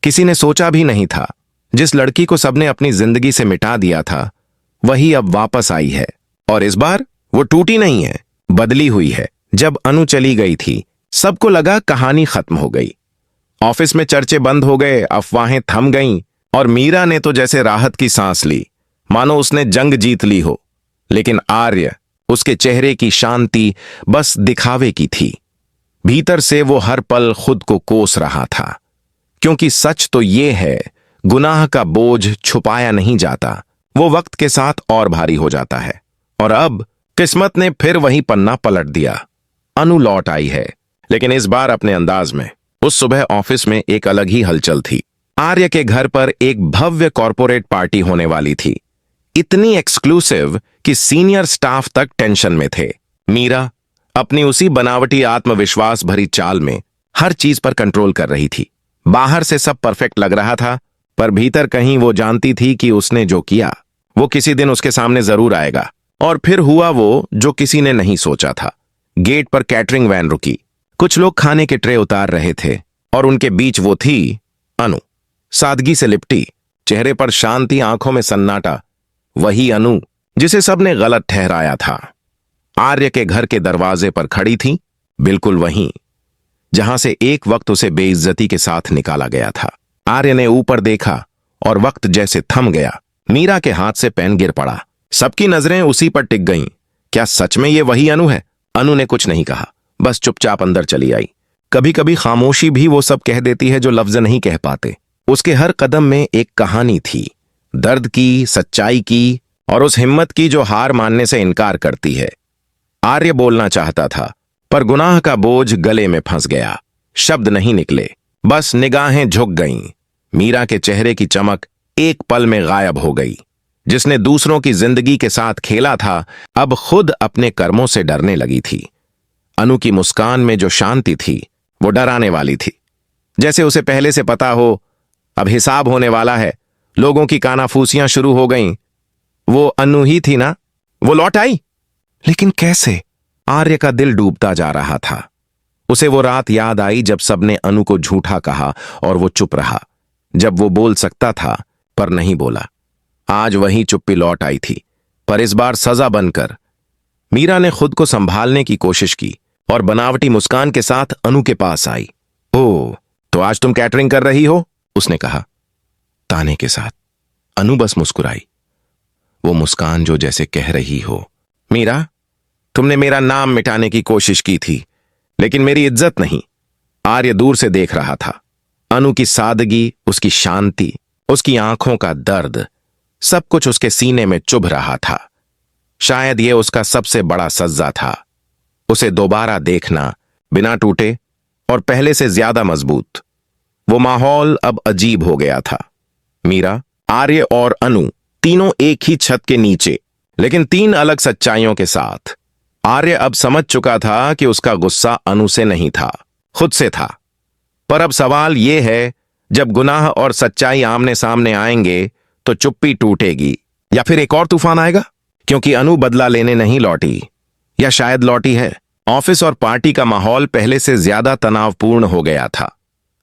किसी ने सोचा भी नहीं था। जिस लड़की को सबने अपनी जिंदगी से मिटा दिया था वही अब वापस आई है। और इस बार वो टूटी नहीं है, बदली हुई है। जब अनु चली गई थी सबको लगा कहानी खत्म हो गई। ऑफिस में चर्चे बंद हो गए, अफवाहें थम गईं और मीरा ने तो जैसे राहत की सांस ली, मानो उसने जंग जीत ली हो। लेकिन आर्य, उसके चेहरे की शांति बस दिखावे की थी। भीतर से वो हर पल खुद को कोस रहा था, क्योंकि सच तो ये है, गुनाह का बोझ छुपाया नहीं जाता, वो वक्त के साथ और भारी हो जाता है। और अब किस्मत ने फिर वही पन्ना पलट दिया। अनु लौट आई है, लेकिन इस बार अपने अंदाज में। उस सुबह ऑफिस में एक अलग ही हलचल थी। आर्य के घर पर एक भव्य कॉरपोरेट पार्टी होने वाली थी, इतनी एक्सक्लूसिव कि सीनियर स्टाफ तक टेंशन में थे। मीरा अपनी उसी बनावटी आत्मविश्वास भरी चाल में हर चीज पर कंट्रोल कर रही थी। बाहर से सब परफेक्ट लग रहा था, पर भीतर कहीं वो जानती थी कि उसने जो किया वो किसी दिन उसके सामने जरूर आएगा। और फिर हुआ वो जो किसी ने नहीं सोचा था। गेट पर कैटरिंग वैन रुकी। कुछ लोग खाने के ट्रे उतार रहे थे और उनके बीच वो थी अनु, सादगी से लिपटी, चेहरे पर शांति, आंखों में सन्नाटा। वही अनु जिसे सबने गलत ठहराया था। आर्य के घर के दरवाजे पर खड़ी थी, बिल्कुल वहीं जहां से एक वक्त उसे बेइज्जती के साथ निकाला गया था। आर्य ने ऊपर देखा और वक्त जैसे थम गया। मीरा के हाथ से पेन गिर पड़ा। सबकी नजरें उसी पर टिक गईं। क्या सच में ये वही अनु है? अनु ने कुछ नहीं कहा, बस चुपचाप अंदर चली आई। कभी कभी खामोशी भी वो सब कह देती है जो लफ्ज नहीं कह पाते। उसके हर कदम में एक कहानी थी, दर्द की, सच्चाई की और उस हिम्मत की जो हार मानने से इनकार करती है। आर्य बोलना चाहता था, पर गुनाह का बोझ गले में फंस गया। शब्द नहीं निकले, बस निगाहें झुक गईं। मीरा के चेहरे की चमक एक पल में गायब हो गई। जिसने दूसरों की जिंदगी के साथ खेला था, अब खुद अपने कर्मों से डरने लगी थी। अनु की मुस्कान में जो शांति थी वो डराने वाली थी, जैसे उसे पहले से पता हो अब हिसाब होने वाला है। लोगों की कानाफूसियां शुरू हो गईं। वो अनु ही थी ना? वो लौट आई, लेकिन कैसे? आर्य का दिल डूबता जा रहा था। उसे वो रात याद आई जब सबने अनु को झूठा कहा और वो चुप रहा, जब वो बोल सकता था पर नहीं बोला। आज वही चुप्पी लौट आई थी, पर इस बार सजा बनकर। मीरा ने खुद को संभालने की कोशिश की और बनावटी मुस्कान के साथ अनु के पास आई। ओह, तो आज तुम कैटरिंग कर रही हो? उसने कहा ताने के साथ। अनु बस मुस्कुराई, वो मुस्कान जो जैसे कह रही हो, मीरा, तुमने मेरा नाम मिटाने की कोशिश की थी, लेकिन मेरी इज्जत नहीं। आर्य दूर से देख रहा था। अनु की सादगी, उसकी शांति, उसकी आंखों का दर्द, सब कुछ उसके सीने में चुभ रहा था। शायद यह उसका सबसे बड़ा सज्जा था, उसे दोबारा देखना, बिना टूटे और पहले से ज्यादा मजबूत। वो माहौल अब अजीब हो गया था। मीरा, आर्य और अनु तीनों एक ही छत के नीचे, लेकिन तीन अलग सच्चाइयों के साथ। आर्य अब समझ चुका था कि उसका गुस्सा अनु से नहीं था, खुद से था। पर अब सवाल यह है, जब गुनाह और सच्चाई आमने सामने आएंगे तो चुप्पी टूटेगी या फिर एक और तूफान आएगा? क्योंकि अनु बदला लेने नहीं लौटी, या शायद लौटी है। ऑफिस और पार्टी का माहौल पहले से ज्यादा तनावपूर्ण हो गया था।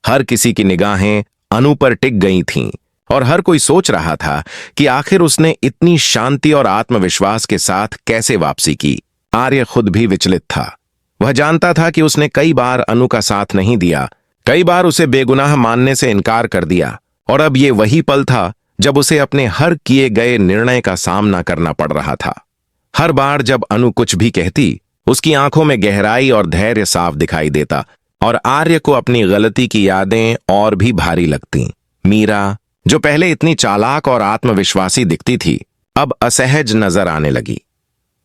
हर किसी की निगाहें अनु पर टिक गई थीं और हर कोई सोच रहा था कि आखिर उसने इतनी शांति और आत्मविश्वास के साथ कैसे वापसी की। आर्य खुद भी विचलित था। वह जानता था कि उसने कई बार अनु का साथ नहीं दिया, कई बार उसे बेगुनाह मानने से इनकार कर दिया, और अब ये वही पल था जब उसे अपने हर किए गए निर्णय का सामना करना पड़ रहा था। हर बार जब अनु कुछ भी कहती, उसकी आंखों में गहराई और धैर्य साफ दिखाई देता, और आर्य को अपनी गलती की यादें और भी भारी लगतीं। मीरा, जो पहले इतनी चालाक और आत्मविश्वासी दिखती थी, अब असहज नजर आने लगी।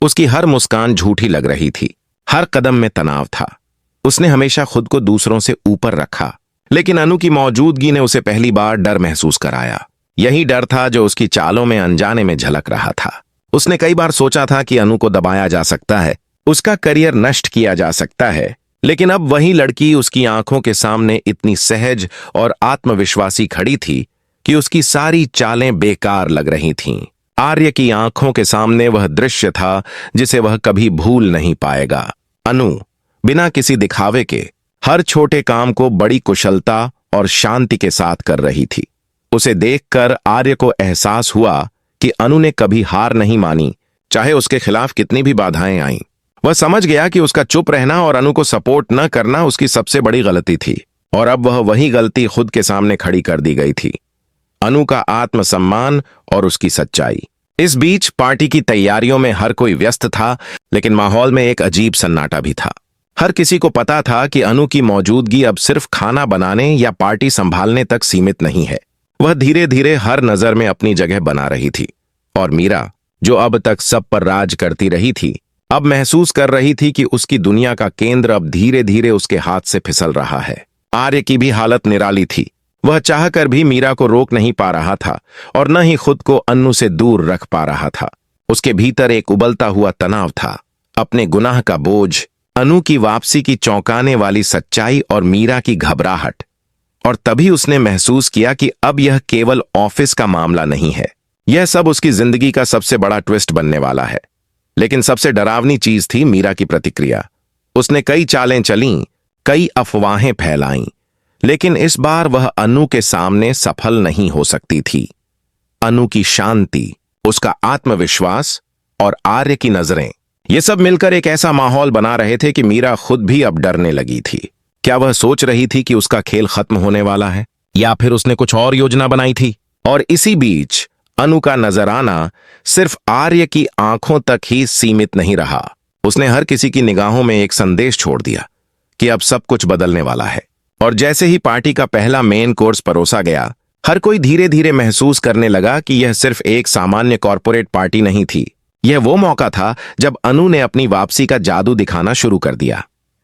उसकी हर मुस्कान झूठी लग रही थी, हर कदम में तनाव था। उसने हमेशा खुद को दूसरों से ऊपर रखा, लेकिन अनु की मौजूदगी ने उसे पहली बार डर महसूस कराया। यही डर था जो उसकी चालों में अनजाने में झलक रहा था। उसने कई बार सोचा था कि अनु को दबाया जा सकता है, उसका करियर नष्ट किया जा सकता है, लेकिन अब वही लड़की उसकी आंखों के सामने इतनी सहज और आत्मविश्वासी खड़ी थी कि उसकी सारी चालें बेकार लग रही थीं। आर्य की आंखों के सामने वह दृश्य था जिसे वह कभी भूल नहीं पाएगा। अनु बिना किसी दिखावे के हर छोटे काम को बड़ी कुशलता और शांति के साथ कर रही थी। उसे देखकर आर्य को एहसास हुआ कि अनु ने कभी हार नहीं मानी, चाहे उसके खिलाफ कितनी भी बाधाएं आईं। वह समझ गया कि उसका चुप रहना और अनु को सपोर्ट न करना उसकी सबसे बड़ी गलती थी, और अब वह वही गलती खुद के सामने खड़ी कर दी गई थी। अनु का आत्मसम्मान और उसकी सच्चाई। इस बीच पार्टी की तैयारियों में हर कोई व्यस्त था, लेकिन माहौल में एक अजीब सन्नाटा भी था। हर किसी को पता था कि अनु की मौजूदगी अब सिर्फ खाना बनाने या पार्टी संभालने तक सीमित नहीं है। वह धीरे धीरे हर नजर में अपनी जगह बना रही थी, और मीरा, जो अब तक सब पर राज करती रही थी, अब महसूस कर रही थी कि उसकी दुनिया का केंद्र अब धीरे धीरे उसके हाथ से फिसल रहा है। आर्य की भी हालत निराली थी। वह चाहकर भी मीरा को रोक नहीं पा रहा था और न ही खुद को अन्नू से दूर रख पा रहा था। उसके भीतर एक उबलता हुआ तनाव था, अपने गुनाह का बोझ, अनु की वापसी की चौंकाने वाली सच्चाई और मीरा की घबराहट। और तभी उसने महसूस किया कि अब यह केवल ऑफिस का मामला नहीं है, यह सब उसकी जिंदगी का सबसे बड़ा ट्विस्ट बनने वाला है। लेकिन सबसे डरावनी चीज थी मीरा की प्रतिक्रिया। उसने कई चालें चलीं, कई अफवाहें फैलाईं, लेकिन इस बार वह अनु के सामने सफल नहीं हो सकती थी। अनु की शांति, उसका आत्मविश्वास और आर्य की नजरें, ये सब मिलकर एक ऐसा माहौल बना रहे थे कि मीरा खुद भी अब डरने लगी थी। क्या वह सोच रही थी कि उसका खेल खत्म होने वाला है, या फिर उसने कुछ और योजना बनाई थी? और इसी बीच अनु का नजराना सिर्फ आर्य की आंखों तक ही सीमित नहीं रहा। उसने हर किसी की निगाहों में एक संदेश छोड़ दिया कि अब सब कुछ बदलने वाला है। और जैसे ही पार्टी का पहला मेन कोर्स परोसा गया, हर कोई धीरे धीरे महसूस करने लगा कि यह सिर्फ एक सामान्य कॉर्पोरेट पार्टी नहीं थी। यह वो मौका था जब अनु ने अपनी वापसी का जादू दिखाना शुरू कर दिया।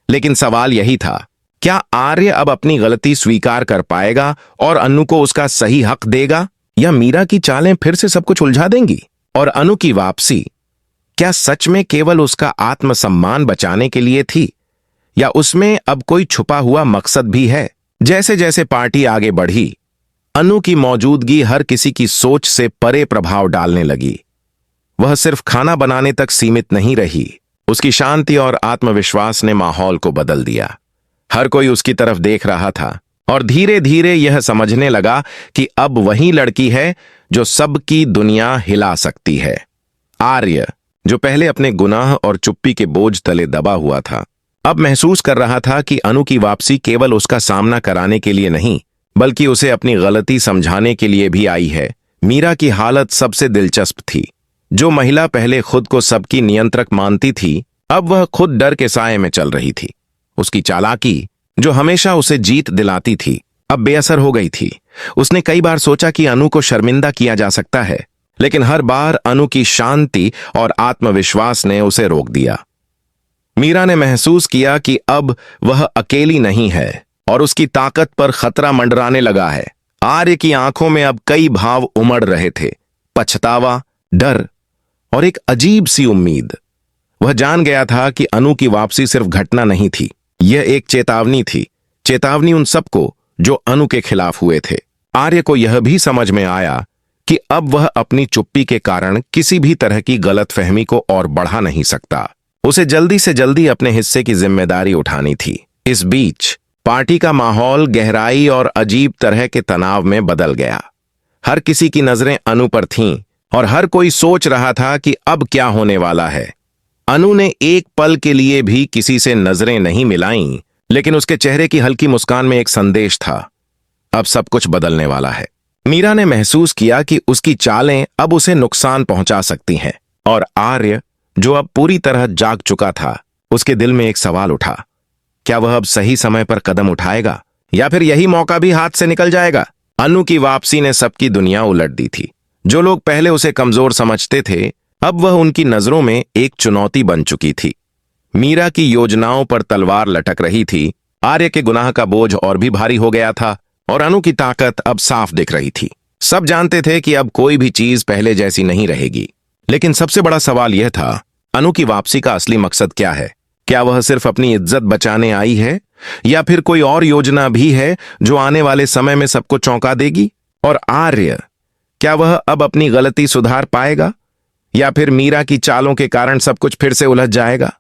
लेकिन सवाल यही था, क्या आर्य अब अपनी गलती स्वीकार कर पाएगा और अनु को उसका सही हक देगा, या मीरा की चालें फिर से सब कुछ उलझा देंगी? और अनु की वापसी क्या सच में केवल उसका आत्मसम्मान बचाने के लिए थी, या उसमें अब कोई छुपा हुआ मकसद भी है? जैसे जैसे पार्टी आगे बढ़ी, अनु की मौजूदगी हर किसी की सोच से परे प्रभाव डालने लगी। वह सिर्फ खाना बनाने तक सीमित नहीं रही, उसकी शांति और आत्मविश्वास ने माहौल को बदल दिया। हर कोई उसकी तरफ देख रहा था और धीरे धीरे यह समझने लगा कि अब वही लड़की है जो सबकी दुनिया हिला सकती है। आर्य, जो पहले अपने गुनाह और चुप्पी के बोझ तले दबा हुआ था, अब महसूस कर रहा था कि अनु की वापसी केवल उसका सामना कराने के लिए नहीं, बल्कि उसे अपनी गलती समझाने के लिए भी आई है। मीरा की हालत सबसे दिलचस्प थी। जो महिला पहले खुद को सबकी नियंत्रक मानती थी, अब वह खुद डर के साए में चल रही थी। उसकी चालाकी, जो हमेशा उसे जीत दिलाती थी, अब बेअसर हो गई थी। उसने कई बार सोचा कि अनु को शर्मिंदा किया जा सकता है, लेकिन हर बार अनु की शांति और आत्मविश्वास ने उसे रोक दिया। मीरा ने महसूस किया कि अब वह अकेली नहीं है और उसकी ताकत पर खतरा मंडराने लगा है। आर्य की आंखों में अब कई भाव उमड़ रहे थे, पछतावा, डर और एक अजीब सी उम्मीद। वह जान गया था कि अनु की वापसी सिर्फ घटना नहीं थी, यह एक चेतावनी थी। चेतावनी उन सबको जो अनु के खिलाफ हुए थे। आर्य को यह भी समझ में आया कि अब वह अपनी चुप्पी के कारण किसी भी तरह की गलतफहमी को और बढ़ा नहीं सकता। उसे जल्दी से जल्दी अपने हिस्से की जिम्मेदारी उठानी थी। इस बीच पार्टी का माहौल गहराई और अजीब तरह के तनाव में बदल गया। हर किसी की नजरें अनु पर थीं और हर कोई सोच रहा था कि अब क्या होने वाला है। अनु ने एक पल के लिए भी किसी से नजरें नहीं मिलाईं, लेकिन उसके चेहरे की हल्की मुस्कान में एक संदेश था, अब सब कुछ बदलने वाला है। मीरा ने महसूस किया कि उसकी चालें अब उसे नुकसान पहुंचा सकती हैं, और आर्य, जो अब पूरी तरह जाग चुका था, उसके दिल में एक सवाल उठा, क्या वह अब सही समय पर कदम उठाएगा, या फिर यही मौका भी हाथ से निकल जाएगा? अनु की वापसी ने सबकी दुनिया उलट दी थी। जो लोग पहले उसे कमजोर समझते थे, अब वह उनकी नजरों में एक चुनौती बन चुकी थी। मीरा की योजनाओं पर तलवार लटक रही थी, आर्य के गुनाह का बोझ और भी भारी हो गया था, और अनु की ताकत अब साफ दिख रही थी। सब जानते थे कि अब कोई भी चीज पहले जैसी नहीं रहेगी। लेकिन सबसे बड़ा सवाल यह था, अनु की वापसी का असली मकसद क्या है? क्या वह सिर्फ अपनी इज्जत बचाने आई है, या फिर कोई और योजना भी है जो आने वाले समय में सबको चौंका देगी? और आर्य, क्या वह अब अपनी गलती सुधार पाएगा, या फिर मीरा की चालों के कारण सब कुछ फिर से उलझ जाएगा?